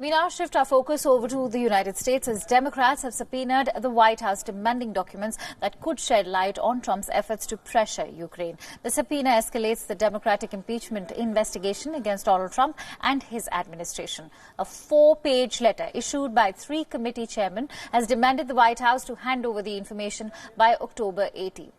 We now shift our focus over to the United States as Democrats have subpoenaed the White House demanding documents that could shed light on Trump's efforts to pressure Ukraine. The subpoena escalates the Democratic impeachment investigation against Donald Trump and his administration. A 4-page letter issued by 3 committee chairmen has demanded the White House to hand over the information by October 18.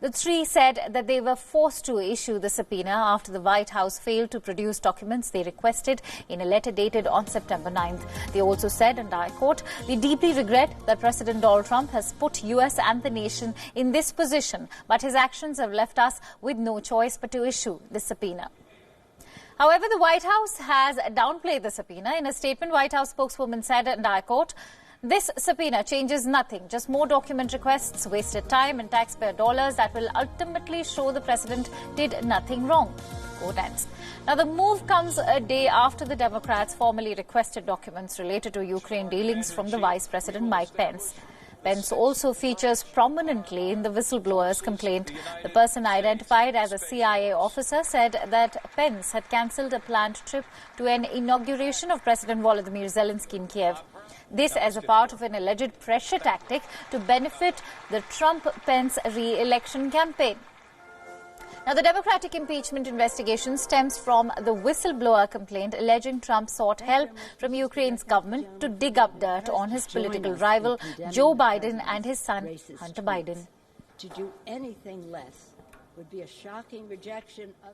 The 3 said that they were forced to issue the subpoena after the White House failed to produce documents they requested in a letter dated on September 9th. They also said, and I quote, "We deeply regret that President Donald Trump has put U.S. and the nation in this position, but his actions have left us with no choice but to issue the subpoena." However, the White House has downplayed the subpoena. In a statement, White House spokeswoman said, and I quote, "This subpoena changes nothing, just more document requests, wasted time and taxpayer dollars that will ultimately show the president did nothing wrong." Quote ends. Now, the move comes a day after the Democrats formally requested documents related to Ukraine dealings from the Vice President Mike Pence. Pence also features prominently in the whistleblower's complaint. The person identified as a CIA officer said that Pence had cancelled a planned trip to an inauguration of President Volodymyr Zelensky in Kiev. This as a part of an alleged pressure tactic to benefit the Trump-Pence re-election campaign. Now, the Democratic impeachment investigation stems from the whistleblower complaint alleging Trump sought help from Ukraine's government to dig up dirt on his political rival, Joe Biden, and his son, Hunter Biden. To do anything less would be a shocking rejection of...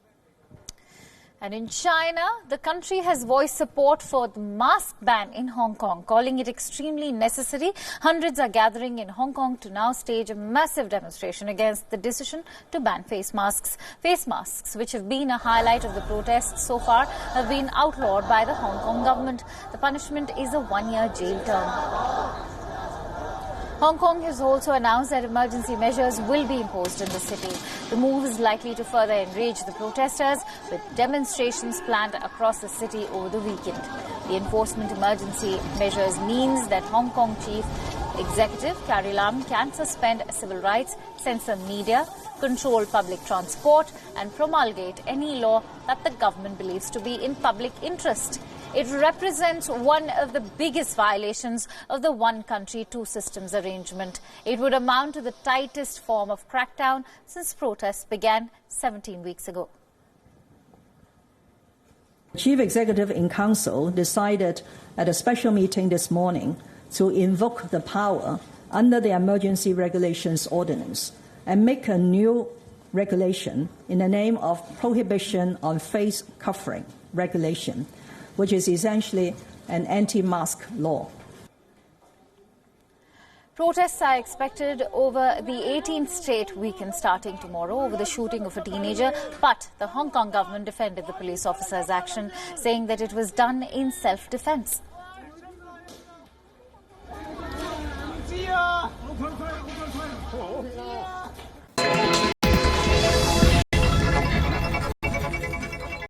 And in China, the country has voiced support for the mask ban in Hong Kong, calling it extremely necessary. Hundreds are gathering in Hong Kong to now stage a massive demonstration against the decision to ban face masks. Face masks, which have been a highlight of the protests so far, have been outlawed by the Hong Kong government. The punishment is a 1-year jail term. Hong Kong has also announced that emergency measures will be imposed in the city. The move is likely to further enrage the protesters, with demonstrations planned across the city over the weekend. The enforcement emergency measures means that Hong Kong Chief Executive Carrie Lam can suspend civil rights, censor media, control public transport, and promulgate any law that the government believes to be in public interest. It represents one of the biggest violations of the one country, two systems arrangement. It would amount to the tightest form of crackdown since protests began 17 weeks ago. Chief Executive in Council decided at a special meeting this morning to invoke the power under the Emergency Regulations Ordinance and make a new regulation in the name of Prohibition on Face Covering Regulation, which is essentially an anti-mask law. Protests are expected over the 18th state weekend starting tomorrow over the shooting of a teenager, but the Hong Kong government defended the police officer's action, saying that it was done in self-defense.